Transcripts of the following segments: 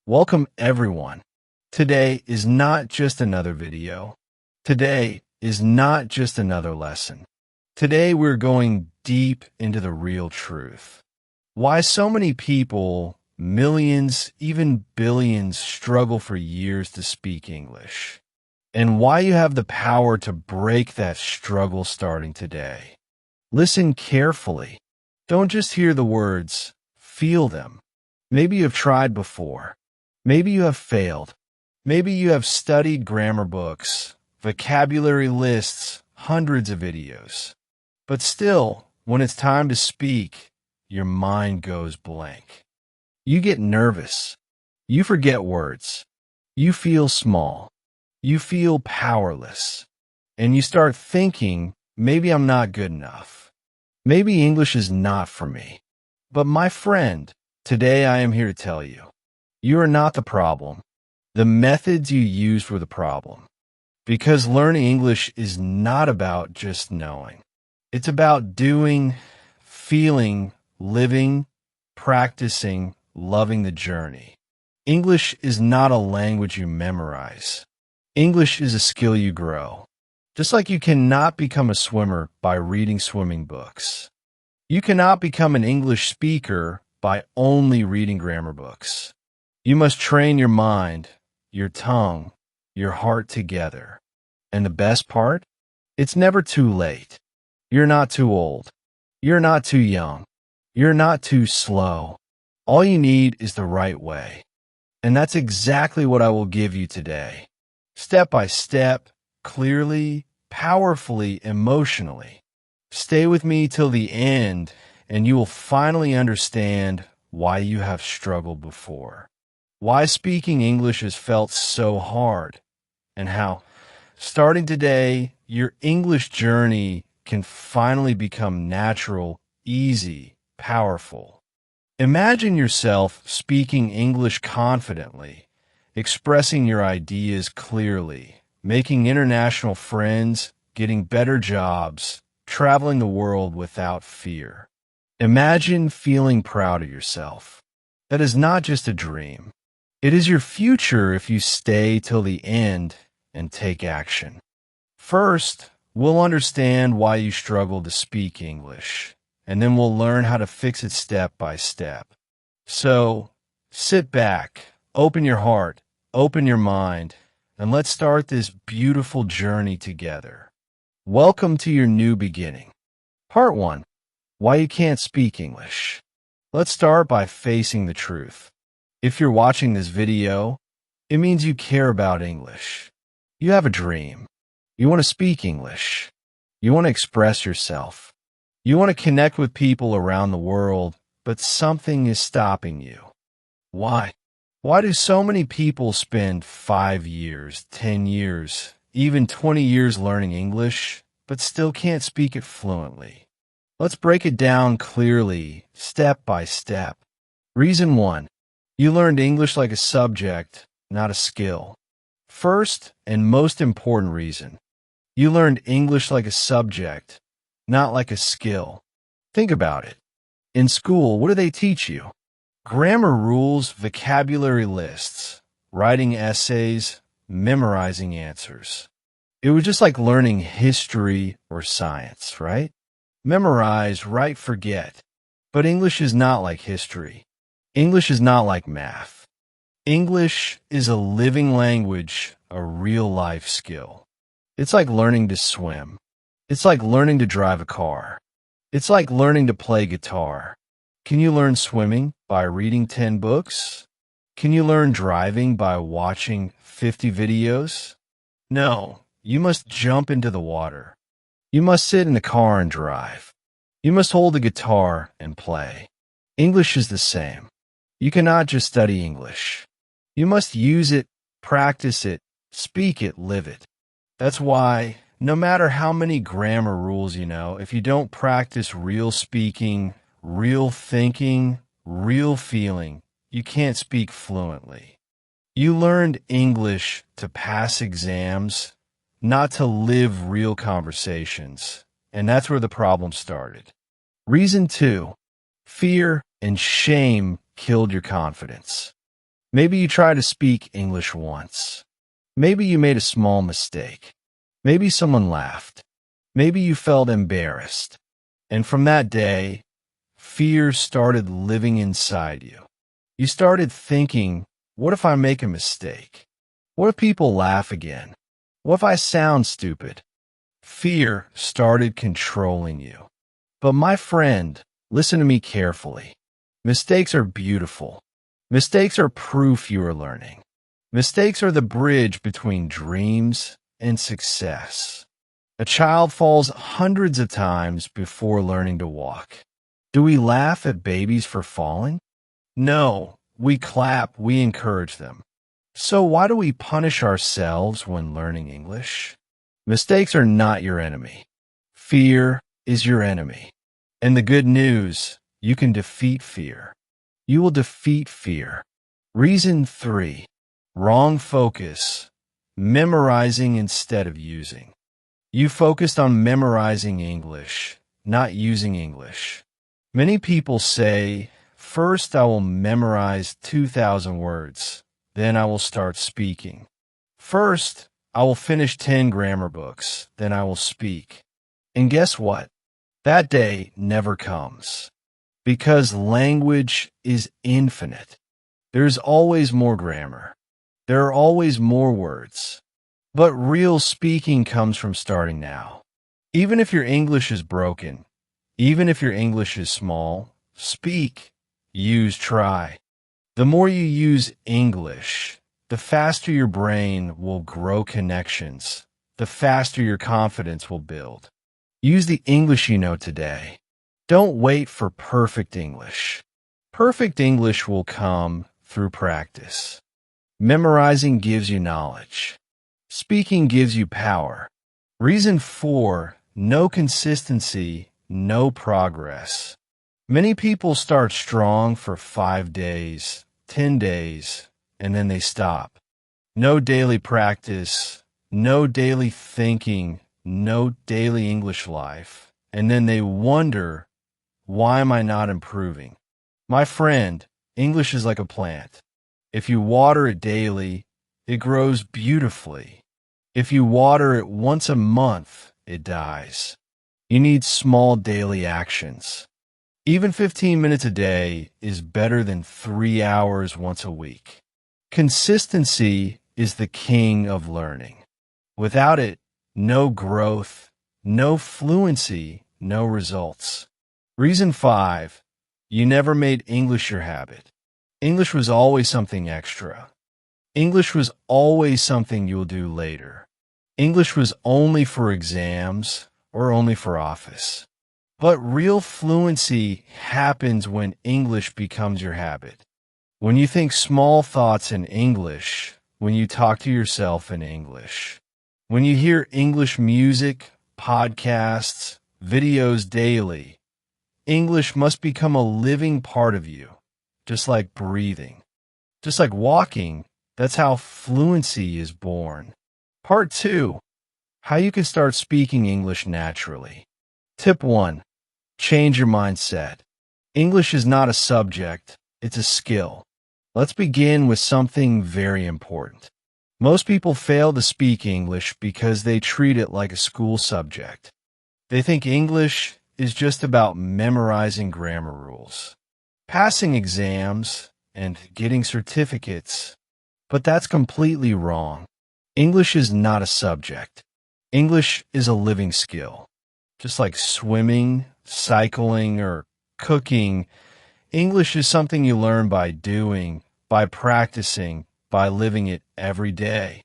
Welcome everyone. Today is not just another video. Today is not just another lesson. Today we're going deep into the real truth. Why so many people, millions, even billions, struggle for years to speak English. And why you have the power to break that struggle starting today. Listen carefully. Don't just hear the words, feel them. Maybe you've tried before. Maybe you have failed. Maybe you have studied grammar books, vocabulary lists, hundreds of videos. But still, when it's time to speak, your mind goes blank. You get nervous. You forget words. You feel small. You feel powerless. And you start thinking, maybe I'm not good enough. Maybe English is not for me. But my friend, today I am here to tell you, you are not the problem. The methods you used were the problem. Because learning English is not about just knowing. It's about doing, feeling, living, practicing, loving the journey. English is not a language you memorize. English is a skill you grow. Just like you cannot become a swimmer by reading swimming books. You cannot become an English speaker by only reading grammar books. You must train your mind, your tongue, your heart together. And the best part? It's never too late. You're not too old. You're not too young. You're not too slow. All you need is the right way. And that's exactly what I will give you today. Step by step, clearly, powerfully, emotionally. Stay with me till the end, and you will finally understand why you have struggled before. Why speaking English has felt so hard, and how, starting today, your English journey can finally become natural, easy, powerful. Imagine yourself speaking English confidently, expressing your ideas clearly, making international friends, getting better jobs, traveling the world without fear. Imagine feeling proud of yourself. That is not just a dream. It is your future if you stay till the end and take action. First, we'll understand why you struggle to speak English, and then we'll learn how to fix it step by step. So, sit back, open your heart, open your mind, and let's start this beautiful journey together. Welcome to your new beginning. Part 1. Why you can't speak English. Let's start by facing the truth. If you're watching this video, it means you care about English. You have a dream. You want to speak English. You want to express yourself. You want to connect with people around the world, but something is stopping you. Why? Why do so many people spend 5 years, 10 years, even 20 years learning English, but still can't speak it fluently? Let's break it down clearly, step by step. Reason 1. You learned English like a subject, not a skill. First and most important reason. You learned English like a subject, not like a skill. Think about it. In school, what do they teach you? Grammar rules, vocabulary lists, writing essays, memorizing answers. It was just like learning history or science, right? Memorize, write, forget. But English is not like history. English is not like math. English is a living language, a real-life skill. It's like learning to swim. It's like learning to drive a car. It's like learning to play guitar. Can you learn swimming by reading 10 books? Can you learn driving by watching 50 videos? No, you must jump into the water. You must sit in the car and drive. You must hold the guitar and play. English is the same. You cannot just study English. You must use it, practice it, speak it, live it. That's why, no matter how many grammar rules you know, if you don't practice real speaking, real thinking, real feeling, you can't speak fluently. You learned English to pass exams, not to live real conversations. And that's where the problem started. Reason 2. Fear and shame killed your confidence. Maybe you tried to speak English once. Maybe you made a small mistake. Maybe someone laughed. Maybe you felt embarrassed. And from that day, fear started living inside you. You started thinking, what if I make a mistake? What if people laugh again? What if I sound stupid? Fear started controlling you. But my friend, listen to me carefully. Mistakes are beautiful. Mistakes are proof you are learning. Mistakes are the bridge between dreams and success. A child falls hundreds of times before learning to walk. Do we laugh at babies for falling? No, we clap, we encourage them. So why do we punish ourselves when learning English? Mistakes are not your enemy. Fear is your enemy. And the good news, you can defeat fear. You will defeat fear. Reason 3, wrong focus, memorizing instead of using. You focused on memorizing English, not using English. Many people say, first I will memorize 2,000 words, then I will start speaking. First, I will finish 10 grammar books, then I will speak. And guess what? That day never comes. Because language is infinite. There's always more grammar. There are always more words. But real speaking comes from starting now. Even if your English is broken, even if your English is small, speak, use, try. The more you use English, the faster your brain will grow connections, the faster your confidence will build. Use the English you know today. Don't wait for perfect English. Perfect English will come through practice. Memorizing gives you knowledge. Speaking gives you power. Reason 4, no consistency, no progress. Many people start strong for 5 days, 10 days, and then they stop. No daily practice, no daily thinking, no daily English life. And then they wonder, why am I not improving? My friend, English is like a plant. If you water it daily, it grows beautifully. If you water it once a month, it dies. You need small daily actions. Even 15 minutes a day is better than 3 hours once a week. Consistency is the king of learning. Without it, no growth, no fluency, no results. Reason 5, you never made English your habit. English was always something extra. English was always something you'll do later. English was only for exams or only for office. But real fluency happens when English becomes your habit. When you think small thoughts in English, when you talk to yourself in English, when you hear English music, podcasts, videos daily, English must become a living part of you, just like breathing. Just like walking, that's how fluency is born. Part 2, how you can start speaking English naturally. Tip 1, change your mindset. English is not a subject, it's a skill. Let's begin with something very important. Most people fail to speak English because they treat it like a school subject. They think English is just about memorizing grammar rules, passing exams, and getting certificates. But that's completely wrong. English is not a subject. English is a living skill. Just like swimming, cycling, or cooking, English is something you learn by doing, by practicing, by living it every day.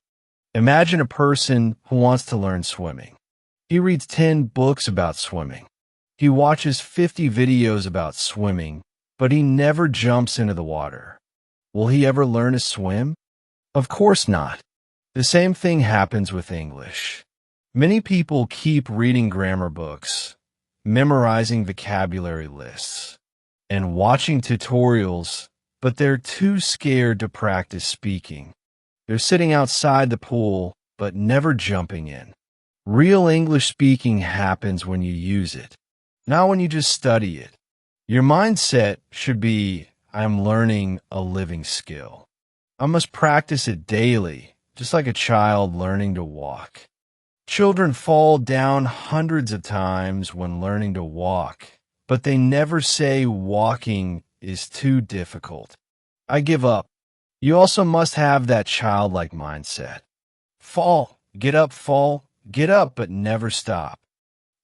Imagine a person who wants to learn swimming. He reads 10 books about swimming. He watches 50 videos about swimming, but he never jumps into the water. Will he ever learn to swim? Of course not. The same thing happens with English. Many people keep reading grammar books, memorizing vocabulary lists, and watching tutorials, but they're too scared to practice speaking. They're sitting outside the pool, but never jumping in. Real English speaking happens when you use it, not when you just study it. Your mindset should be, I'm learning a living skill. I must practice it daily, just like a child learning to walk. Children fall down hundreds of times when learning to walk, but they never say walking is too difficult. I give up. You also must have that childlike mindset. Fall, get up, but never stop.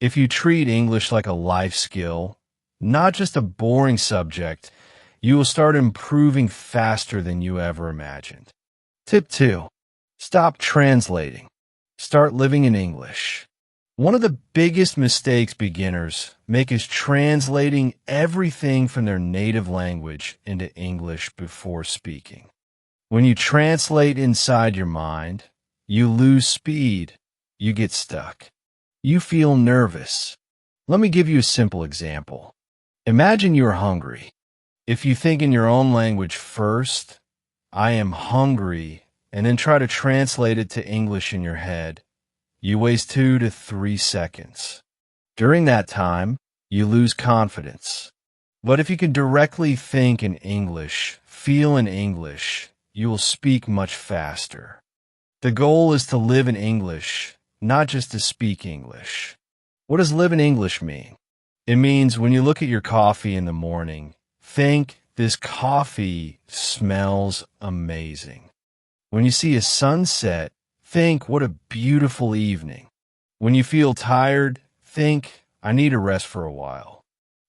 If you treat English like a life skill, not just a boring subject, you will start improving faster than you ever imagined. Tip 2. Stop translating. Start living in English. One of the biggest mistakes beginners make is translating everything from their native language into English before speaking. When you translate inside your mind, you lose speed. You get stuck. You feel nervous. Let me give you a simple example. Imagine you're hungry. If you think in your own language first, I am hungry, and then try to translate it to English in your head, you waste 2 to 3 seconds. During that time, you lose confidence. But if you can directly think in English, feel in English, you will speak much faster. The goal is to live in English, not just to speak English. What does live in English mean? It means when you look at your coffee in the morning, think, this coffee smells amazing. When you see a sunset, think, what a beautiful evening. When you feel tired, think, I need a rest for a while.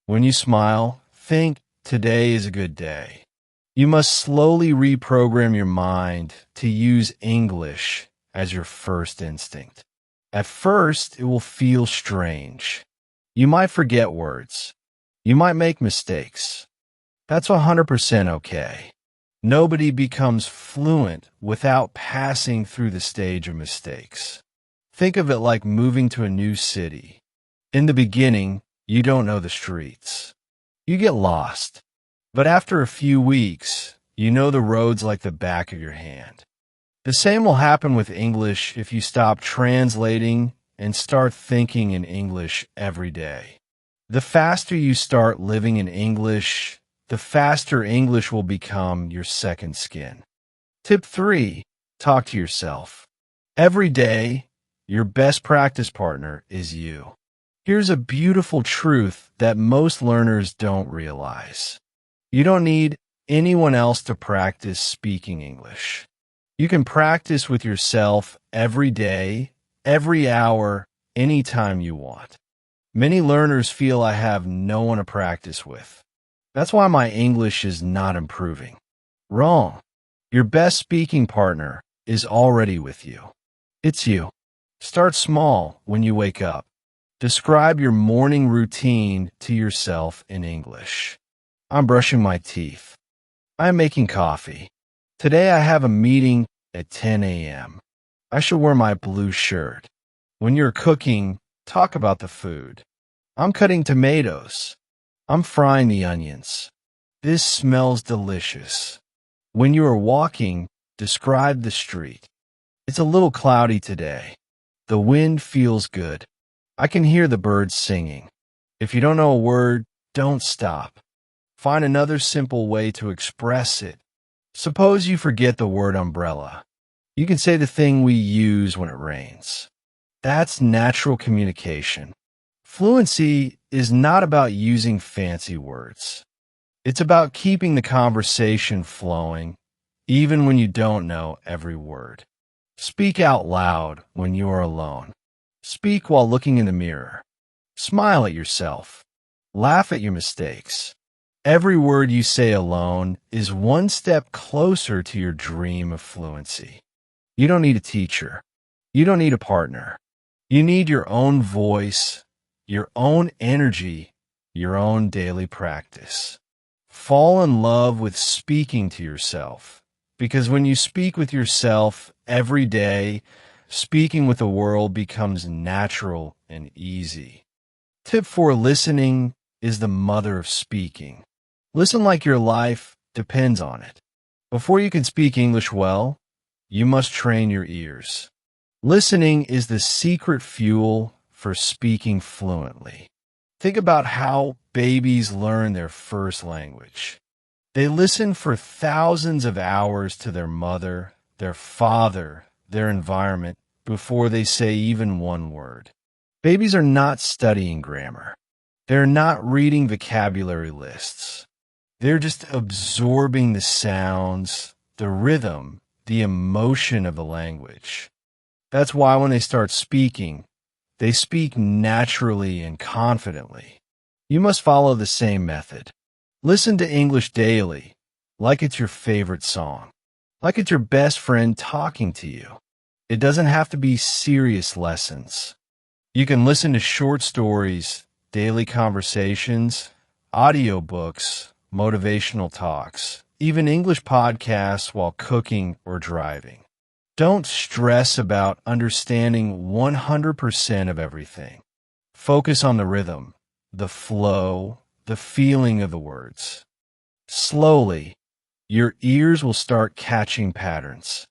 When you smile, think, today is a good day. You must slowly reprogram your mind to use English as your first instinct. At first, it will feel strange. You might forget words. You might make mistakes. That's 100% okay. Nobody becomes fluent without passing through the stage of mistakes. Think of it like moving to a new city. In the beginning, you don't know the streets. You get lost. But after a few weeks, you know the roads like the back of your hand. The same will happen with English if you stop translating and start thinking in English every day. The faster you start living in English, the faster English will become your second skin. Tip 3. Talk to yourself. Every day, your best practice partner is you. Here's a beautiful truth that most learners don't realize. You don't need anyone else to practice speaking English. You can practice with yourself every day, every hour, anytime you want. Many learners feel I have no one to practice with. That's why my English is not improving. Wrong. Your best speaking partner is already with you. It's you. Start small when you wake up. Describe your morning routine to yourself in English. I'm brushing my teeth. I'm making coffee. Today I have a meeting at 10 a.m. I should wear my blue shirt. When you're cooking, talk about the food. I'm cutting tomatoes. I'm frying the onions. This smells delicious. When you are walking, describe the street. It's a little cloudy today. The wind feels good. I can hear the birds singing. If you don't know a word, don't stop. Find another simple way to express it. Suppose you forget the word umbrella. You can say the thing we use when it rains. That's natural communication. Fluency is not about using fancy words. It's about keeping the conversation flowing, even when you don't know every word. Speak out loud when you are alone. Speak while looking in the mirror. Smile at yourself. Laugh at your mistakes. Every word you say alone is one step closer to your dream of fluency. You don't need a teacher. You don't need a partner. You need your own voice, your own energy, your own daily practice. Fall in love with speaking to yourself, because when you speak with yourself every day, speaking with the world becomes natural and easy. Tip 4. Listening is the mother of speaking. Listen like your life depends on it. Before you can speak English well, you must train your ears. Listening is the secret fuel for speaking fluently. Think about how babies learn their first language. They listen for thousands of hours to their mother, their father, their environment before they say even one word. Babies are not studying grammar. They're not reading vocabulary lists. They're just absorbing the sounds, the rhythm, the emotion of the language. That's why when they start speaking, they speak naturally and confidently. You must follow the same method. Listen to English daily, like it's your favorite song, like it's your best friend talking to you. It doesn't have to be serious lessons. You can listen to short stories, daily conversations, audiobooks, motivational talks, even English podcasts while cooking or driving. Don't stress about understanding 100% of everything. Focus on the rhythm, the flow, the feeling of the words. Slowly, your ears will start catching patterns.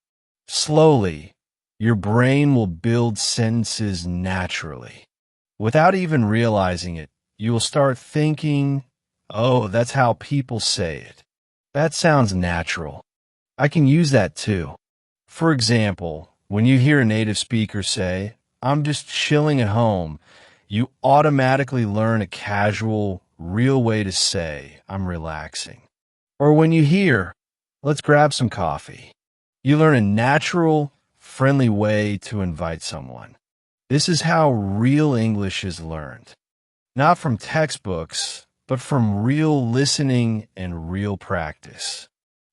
Slowly, your brain will build sentences naturally. Without even realizing it, you will start thinking, oh, that's how people say it. That sounds natural. I can use that too. For example, when you hear a native speaker say, I'm just chilling at home, you automatically learn a casual, real way to say, I'm relaxing. Or when you hear, let's grab some coffee, you learn a natural, friendly way to invite someone. This is how real English is learned. Not from textbooks, but from real listening and real practice.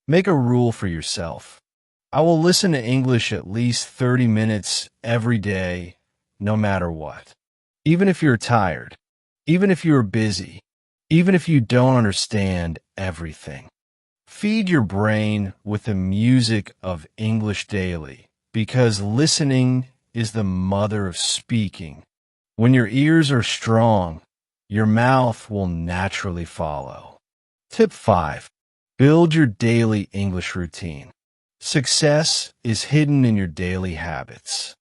Make a rule for yourself. I will listen to English at least 30 minutes every day, no matter what. Even if you're tired, even if you're busy, even if you don't understand everything. Feed your brain with the music of English daily, because listening is the mother of speaking. When your ears are strong, your mouth will naturally follow. Tip 5. Build your daily English routine. Success is hidden in your daily habits.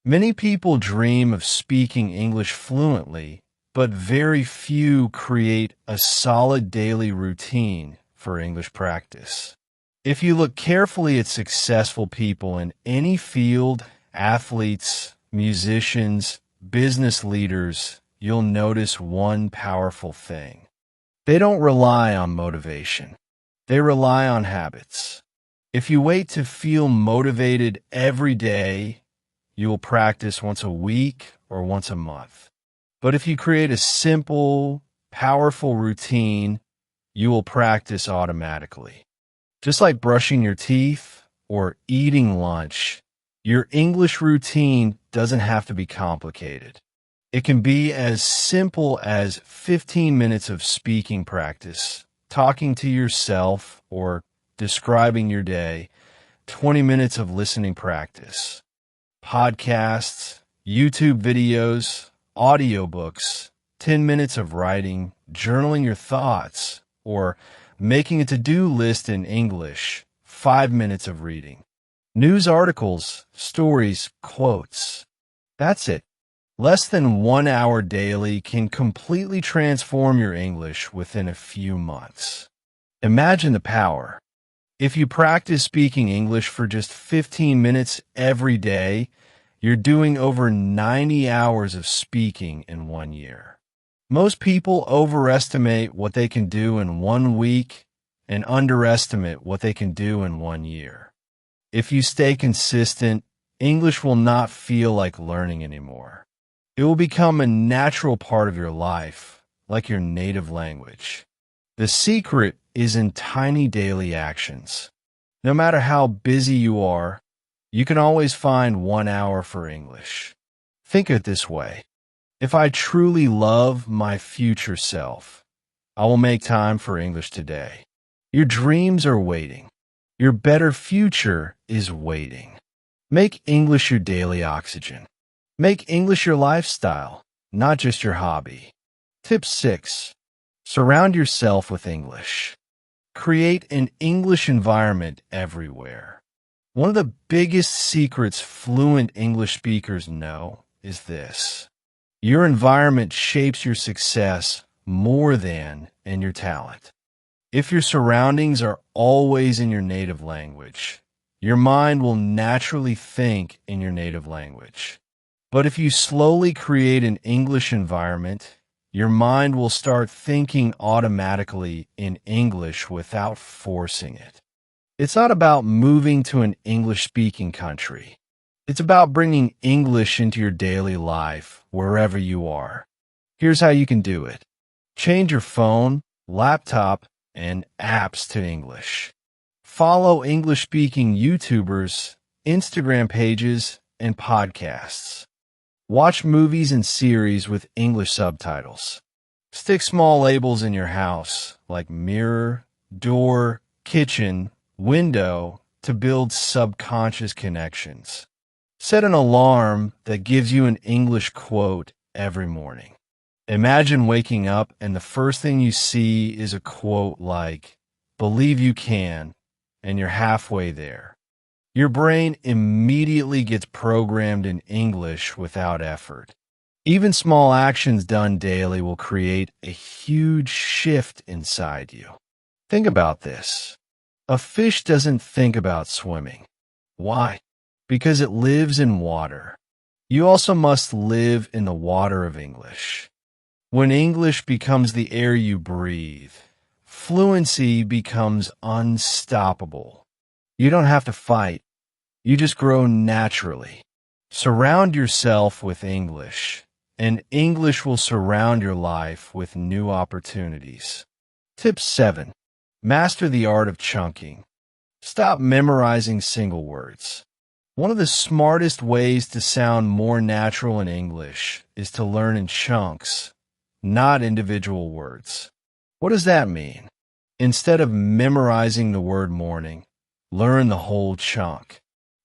Many people dream of speaking English fluently, but very few create a solid daily routine for English practice. If you look carefully at successful people in any field, athletes, musicians, business leaders, you'll notice one powerful thing. They don't rely on motivation. They rely on habits. If you wait to feel motivated every day, you will practice once a week or once a month. But if you create a simple, powerful routine, you will practice automatically. Just like brushing your teeth or eating lunch, your English routine doesn't have to be complicated. It can be as simple as 15 minutes of speaking practice, talking to yourself or describing your day, 20 minutes of listening practice, podcasts, YouTube videos, audiobooks, 10 minutes of writing, journaling your thoughts, or making a to-do list in English, 5 minutes of reading. News articles, stories, quotes. That's it. Less than 1 hour daily can completely transform your English within a few months. Imagine the power. If you practice speaking English for just 15 minutes every day, you're doing over 90 hours of speaking in 1 year. Most people overestimate what they can do in 1 week and underestimate what they can do in 1 year. If you stay consistent, English will not feel like learning anymore. It will become a natural part of your life, like your native language. The secret is in tiny daily actions. No matter how busy you are, you can always find 1 hour for English. Think of it this way. If I truly love my future self, I will make time for English today. Your dreams are waiting. Your better future is waiting. Make English your daily oxygen. Make English your lifestyle, not just your hobby. Tip 6. Surround yourself with English. Create an English environment everywhere. One of the biggest secrets fluent English speakers know is this. Your environment shapes your success more than your talent. If your surroundings are always in your native language, your mind will naturally think in your native language. But if you slowly create an English environment, your mind will start thinking automatically in English without forcing it. It's not about moving to an English-speaking country. It's about bringing English into your daily life, wherever you are. Here's how you can do it. Change your phone, laptop, and apps to English. Follow English-speaking YouTubers, Instagram pages, and podcasts. Watch movies and series with English subtitles. Stick small labels in your house, like mirror, door, kitchen, window, to build subconscious connections. Set an alarm that gives you an English quote every morning. Imagine waking up and the first thing you see is a quote like, "Believe you can," and you're halfway there. Your brain immediately gets programmed in English without effort. Even small actions done daily will create a huge shift inside you. Think about this. A fish doesn't think about swimming. Why? Because it lives in water. You also must live in the water of English. When English becomes the air you breathe, fluency becomes unstoppable. You don't have to fight. You just grow naturally. Surround yourself with English, and English will surround your life with new opportunities. Tip 7. Master the art of chunking. Stop memorizing single words. One of the smartest ways to sound more natural in English is to learn in chunks, not individual words. What does that mean? Instead of memorizing the word morning, learn the whole chunk.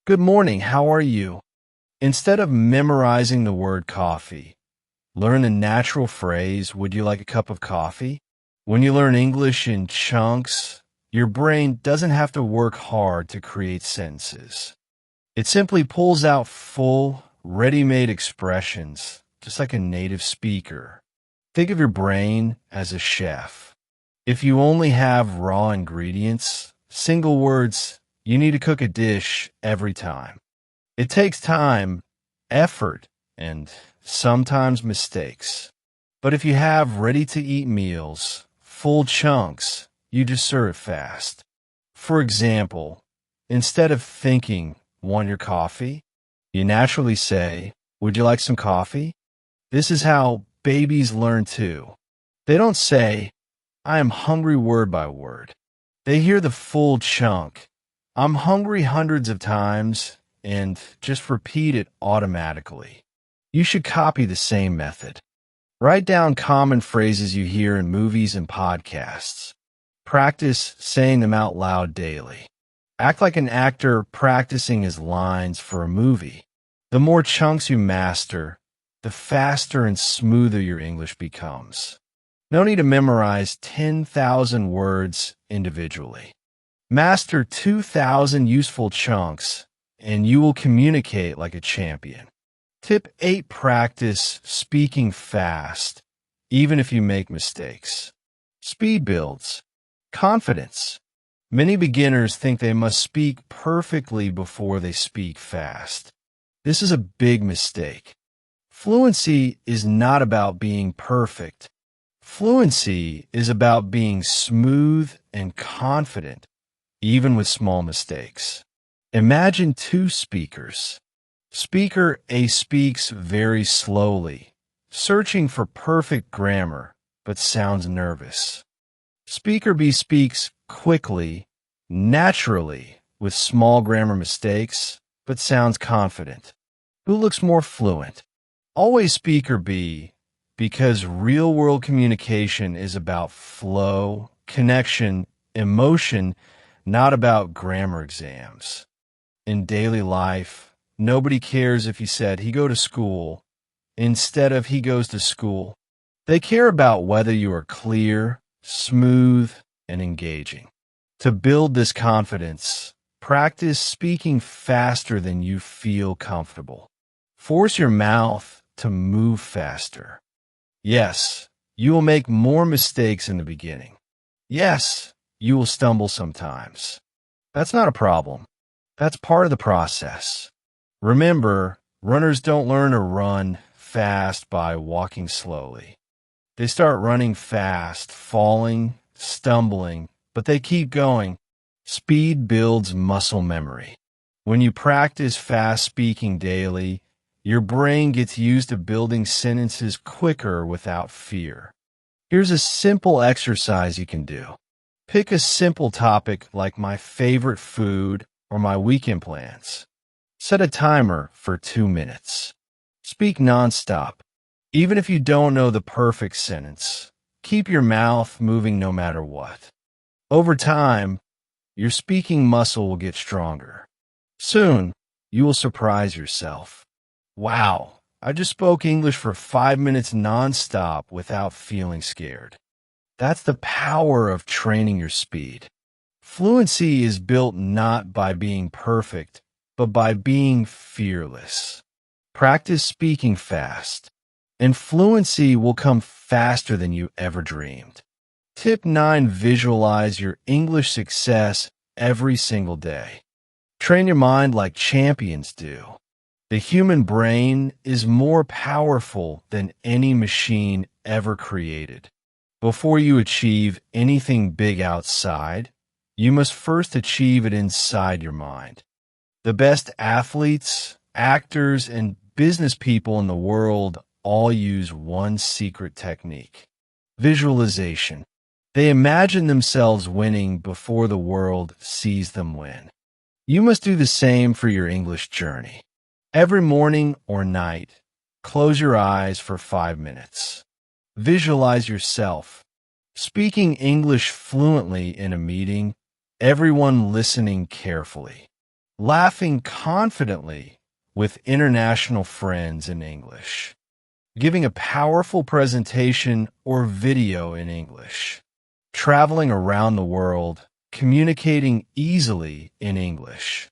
Good morning, how are you? Instead of memorizing the word coffee, learn the natural phrase, would you like a cup of coffee? When you learn English in chunks, your brain doesn't have to work hard to create sentences. It simply pulls out full, ready-made expressions, just like a native speaker. Think of your brain as a chef. If you only have raw ingredients, single words, you need to cook a dish every time. It takes time, effort, and sometimes mistakes. But if you have ready-to-eat meals, full chunks, you just serve fast. For example, instead of thinking, want your coffee? You naturally say, would you like some coffee? This is how babies learn too. They don't say, I am hungry word by word. They hear the full chunk. I'm hungry hundreds of times and just repeat it automatically. You should copy the same method. Write down common phrases you hear in movies and podcasts. Practice saying them out loud daily. Act like an actor practicing his lines for a movie. The more chunks you master, the faster and smoother your English becomes. No need to memorize 10,000 words individually. Master 2,000 useful chunks, and you will communicate like a champion. Tip 8. Practice speaking fast, even if you make mistakes. Speed builds confidence. Many beginners think they must speak perfectly before they speak fast. This is a big mistake. Fluency is not about being perfect. Fluency is about being smooth and confident, even with small mistakes. Imagine two speakers. Speaker A speaks very slowly, searching for perfect grammar, but sounds nervous. Speaker B speaks quickly, naturally, with small grammar mistakes, but sounds confident. Who looks more fluent? Always speaker B, because real-world communication is about flow, connection, emotion, not about grammar exams. In daily life, nobody cares if you said he go to school instead of he goes to school. They care about whether you are clear, smooth, and engaging. To build this confidence, practice speaking faster than you feel comfortable. Force your mouth to move faster. Yes, you will make more mistakes in the beginning. Yes, you will stumble sometimes. That's not a problem. That's part of the process. Remember, runners don't learn to run fast by walking slowly. They start running fast, falling, stumbling, but they keep going. Speed builds muscle memory. When you practice fast speaking daily, your brain gets used to building sentences quicker without fear. Here's a simple exercise you can do. Pick a simple topic like my favorite food or my weekend plans. Set a timer for 2 minutes. Speak nonstop. Even if you don't know the perfect sentence, keep your mouth moving no matter what. Over time, your speaking muscle will get stronger. Soon, you will surprise yourself. Wow, I just spoke English for 5 minutes nonstop without feeling scared. That's the power of training your speed. Fluency is built not by being perfect, but by being fearless. Practice speaking fast, and fluency will come faster than you ever dreamed. Tip 9. Visualize your English success every single day. Train your mind like champions do. The human brain is more powerful than any machine ever created. Before you achieve anything big outside, you must first achieve it inside your mind. The best athletes, actors, and business people in the world all use one secret technique: visualization. They imagine themselves winning before the world sees them win. You must do the same for your English journey. Every morning or night, close your eyes for 5 minutes. Visualize yourself speaking English fluently in a meeting, everyone listening carefully, laughing confidently with international friends in English, giving a powerful presentation or video in English, traveling around the world, communicating easily in English.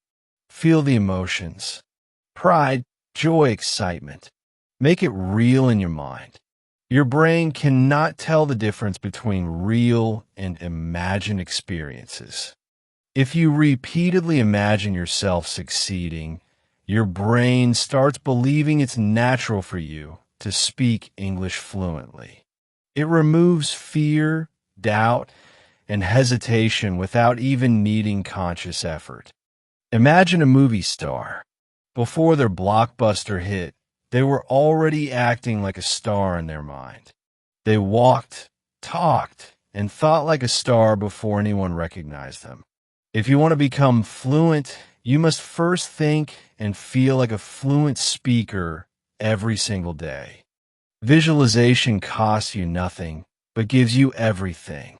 Feel the emotions: pride, joy, excitement. Make it real in your mind. Your brain cannot tell the difference between real and imagined experiences. If you repeatedly imagine yourself succeeding, your brain starts believing it's natural for you to speak English fluently. It removes fear, doubt, and hesitation without even needing conscious effort. Imagine a movie star. Before their blockbuster hit, they were already acting like a star in their mind. They walked, talked, and thought like a star before anyone recognized them. If you want to become fluent, you must first think and feel like a fluent speaker every single day. Visualization costs you nothing, but gives you everything.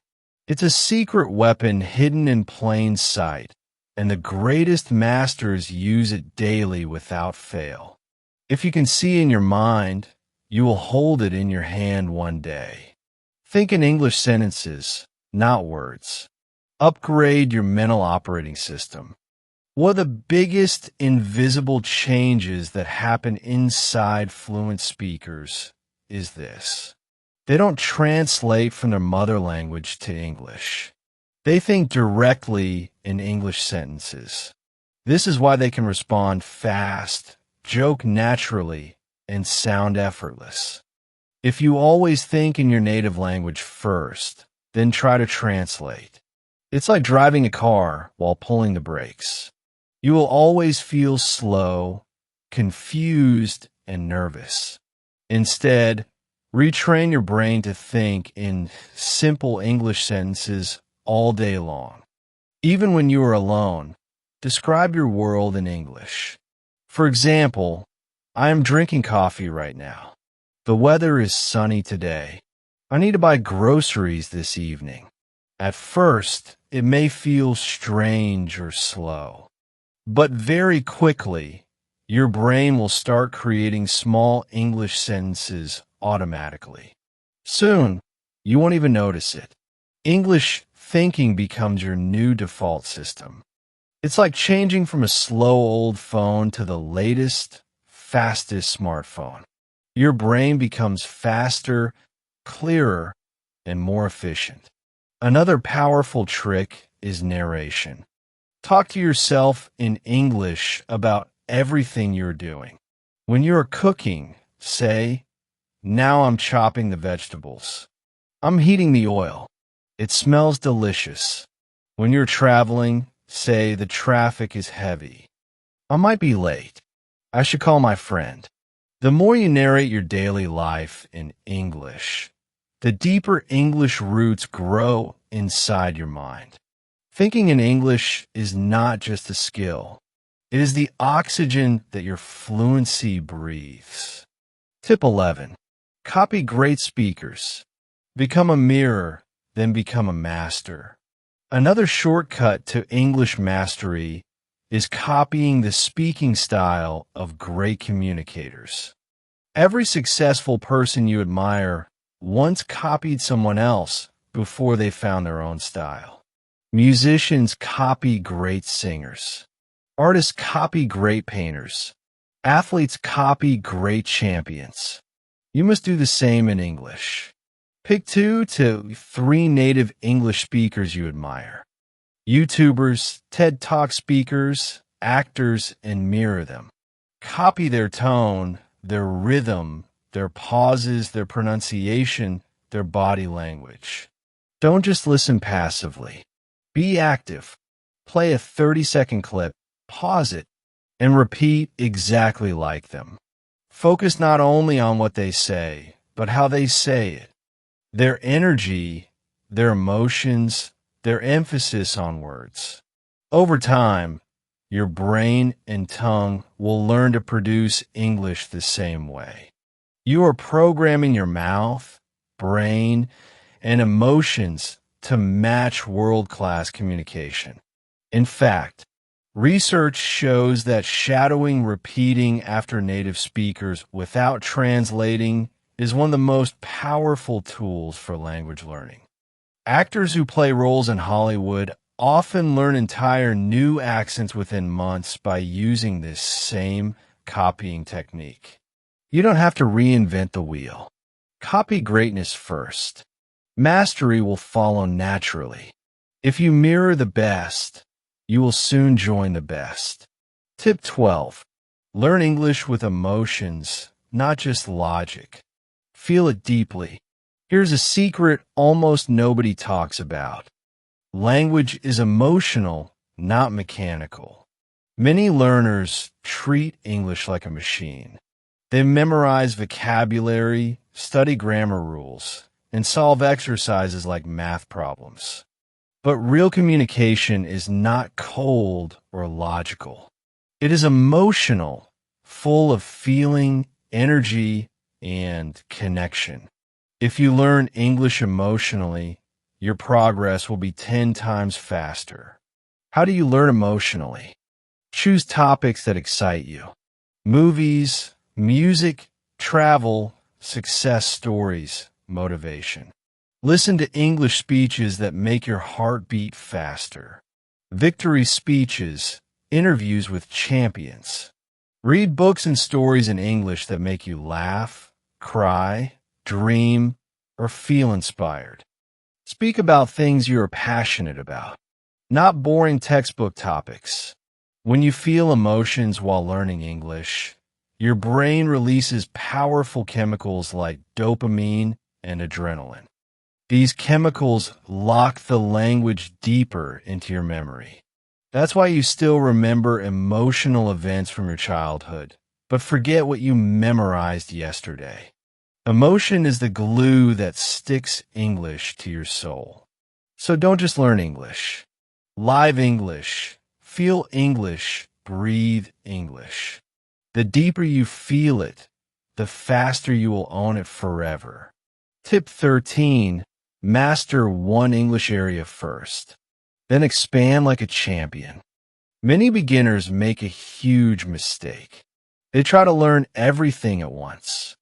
It's a secret weapon hidden in plain sight, and the greatest masters use it daily without fail. If you can see in your mind, you will hold it in your hand one day. Think in English sentences, not words. Upgrade your mental operating system. One of the biggest invisible changes that happen inside fluent speakers is this: they don't translate from their mother language to English. They think directly in English sentences. This is why they can respond fast, joke naturally, and sound effortless. If you always think in your native language first, then try to translate. It's like driving a car while pulling the brakes. You will always feel slow, confused, and nervous. Instead, retrain your brain to think in simple English sentences all day long. Even when you are alone, describe your world in English. For example, I am drinking coffee right now. The weather is sunny today. I need to buy groceries this evening. At first, it may feel strange or slow, but very quickly, your brain will start creating small English sentences automatically. Soon, you won't even notice it. English thinking becomes your new default system. It's like changing from a slow old phone to the latest, fastest smartphone. Your brain becomes faster, clearer, and more efficient. Another powerful trick is narration. Talk to yourself in English about everything you're doing. When you're cooking, say, "Now I'm chopping the vegetables. I'm heating the oil. It smells delicious." When you're traveling, say, "The traffic is heavy. I might be late. I should call my friend." The more you narrate your daily life in English, the deeper English roots grow inside your mind. Thinking in English is not just a skill. It is the oxygen that your fluency breathes. Tip 11. Copy great speakers. Become a mirror, then become a master. Another shortcut to English mastery is copying the speaking style of great communicators. Every successful person you admire once copied someone else before they found their own style. Musicians copy great singers. Artists copy great painters. Athletes copy great champions. You must do the same in English. Pick 2 to 3 native English speakers you admire. YouTubers, TED Talk speakers, actors, and mirror them. Copy their tone, their rhythm, their pauses, their pronunciation, their body language. Don't just listen passively. Be active. Play a 30-second clip, pause it, and repeat exactly like them. Focus not only on what they say, but how they say it. Their energy, their emotions, their emphasis on words. Over time, your brain and tongue will learn to produce English the same way. You are programming your mouth, brain, and emotions to match world-class communication. In fact, research shows that shadowing repeating after native speakers without translating is one of the most powerful tools for language learning. Actors who play roles in Hollywood often learn entire new accents within months by using this same copying technique. You don't have to reinvent the wheel. Copy greatness first. Mastery will follow naturally. If you mirror the best, you will soon join the best. Tip 12. Learn English with emotions, not just logic. Feel it deeply. Here's a secret almost nobody talks about. Language is emotional, not mechanical. Many learners treat English like a machine. They memorize vocabulary, study grammar rules, and solve exercises like math problems. But real communication is not cold or logical. It is emotional, full of feeling, energy, and connection. If you learn English emotionally, your progress will be 10 times faster. How do you learn emotionally? Choose topics that excite you. Movies, music, travel, success stories, motivation. Listen to English speeches that make your heart beat faster. Victory speeches, interviews with champions. Read books and stories in English that make you laugh, cry, dream, or feel inspired. Speak about things you are passionate about, not boring textbook topics. When you feel emotions while learning English, your brain releases powerful chemicals like dopamine and adrenaline. These chemicals lock the language deeper into your memory. That's why you still remember emotional events from your childhood, but forget what you memorized yesterday. Emotion is the glue that sticks English to your soul. So don't just learn English. Live English. Feel English. Breathe English. The deeper you feel it, the faster you will own it forever. Tip 13. Master one English area first. Then expand like a champion. Many beginners make a huge mistake. They try to learn everything at once.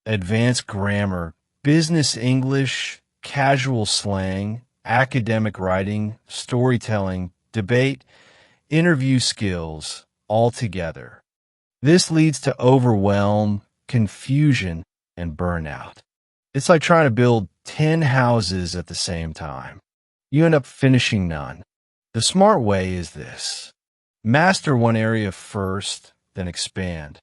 Advanced grammar, business English, casual slang, academic writing, storytelling, debate, interview skills, all together. This leads to overwhelm, confusion, and burnout. It's like trying to build 10 houses at the same time. you end up finishing none. The smart way is this. Master one area first, then expand.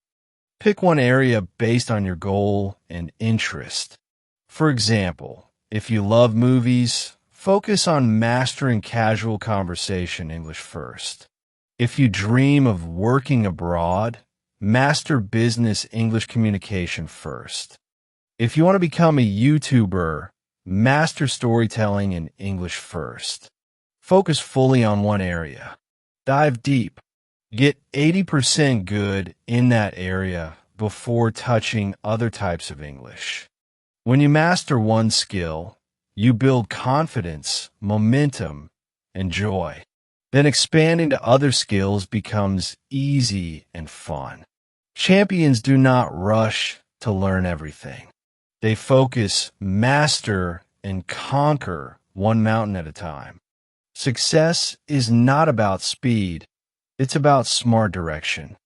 Pick one area based on your goal and interest. For example, if you love movies, focus on mastering casual conversation English first. If you dream of working abroad, master business English communication first. If you want to become a YouTuber, master storytelling in English first. Focus fully on one area. Dive deep. Get 80% good in that area before touching other types of English. When you master one skill, you build confidence, momentum, and joy. Then expanding to other skills becomes easy and fun. Champions do not rush to learn everything. They focus, master, and conquer one mountain at a time. Success is not about speed. It's about smart direction.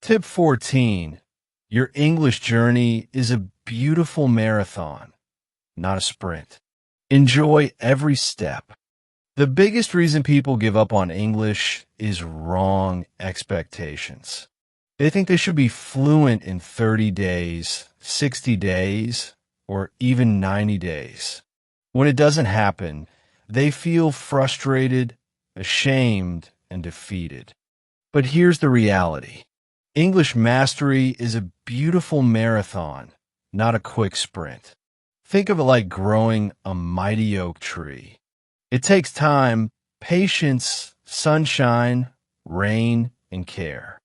Tip 14. Your English journey is a beautiful marathon, not a sprint. Enjoy every step. The biggest reason people give up on English is wrong expectations. They think they should be fluent in 30 days, 60 days, or even 90 days. When it doesn't happen, they feel frustrated, ashamed, and defeated. But here's the reality. English mastery is a beautiful marathon, not a quick sprint. Think of it like growing a mighty oak tree. It takes time, patience, sunshine, rain, and care.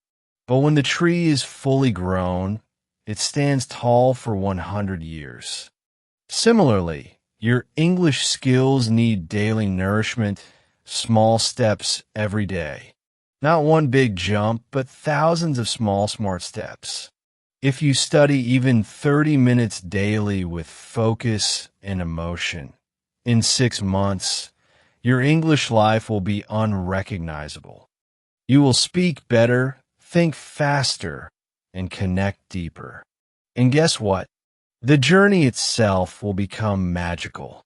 But when the tree is fully grown, it stands tall for 100 years. Similarly, your English skills need daily nourishment, small steps every day. Not one big jump, but thousands of small, smart steps. If you study even 30 minutes daily with focus and emotion, in 6 months, your English life will be unrecognizable. You will speak better, think faster, and connect deeper. And guess what? The journey itself will become magical.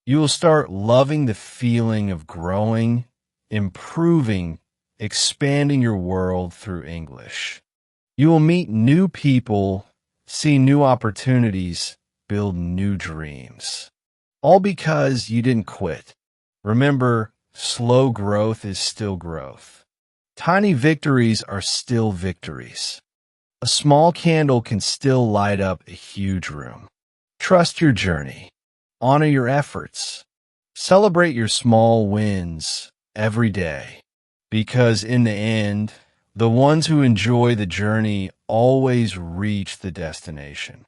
You will start loving the feeling of growing, improving, expanding your world through English. You will meet new people, see new opportunities, build new dreams. All because you didn't quit. Remember, slow growth is still growth. Tiny victories are still victories. A small candle can still light up a huge room. Trust your journey. Honor your efforts. Celebrate your small wins every day. Because in the end, the ones who enjoy the journey always reach the destination.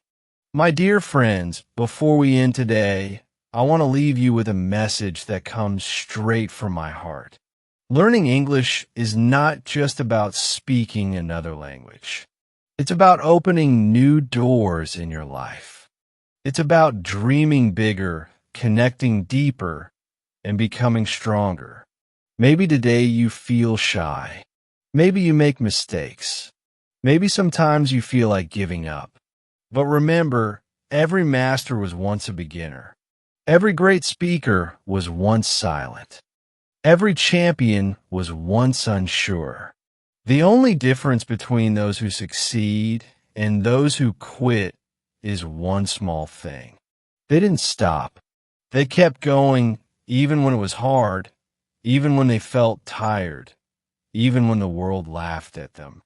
My dear friends, before we end today, I want to leave you with a message that comes straight from my heart. Learning English is not just about speaking another language. It's about opening new doors in your life. It's about dreaming bigger, connecting deeper, and becoming stronger. Maybe today you feel shy. Maybe you make mistakes. Maybe sometimes you feel like giving up. But remember, every master was once a beginner. Every great speaker was once silent. Every champion was once unsure. The only difference between those who succeed and those who quit is one small thing. They didn't stop. They kept going even when it was hard, even when they felt tired, even when the world laughed at them.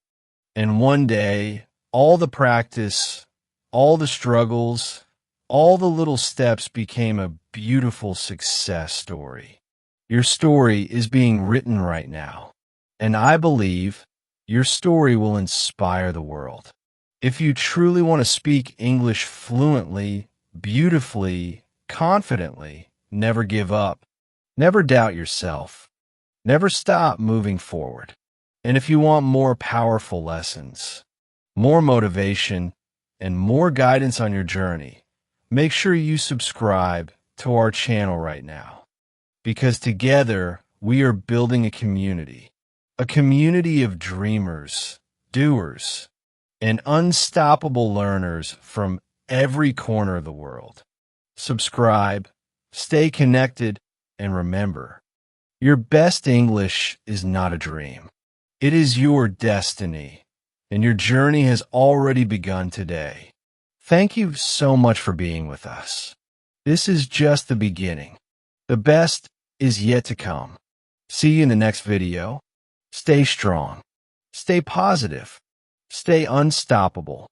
And one day, all the practice, all the struggles, all the little steps became a beautiful success story. Your story is being written right now, and I believe your story will inspire the world. If you truly want to speak English fluently, beautifully, confidently, never give up. Never doubt yourself. Never stop moving forward. And if you want more powerful lessons, more motivation, and more guidance on your journey, make sure you subscribe to our channel right now. Because together, we are building a community of dreamers, doers, and unstoppable learners from every corner of the world. Subscribe, stay connected, And remember, your best English is not a dream. It is your destiny, and your journey has already begun today. Thank you so much for being with us. This is just the beginning. The best is yet to come. See you in the next video. Stay strong. Stay positive. Stay unstoppable.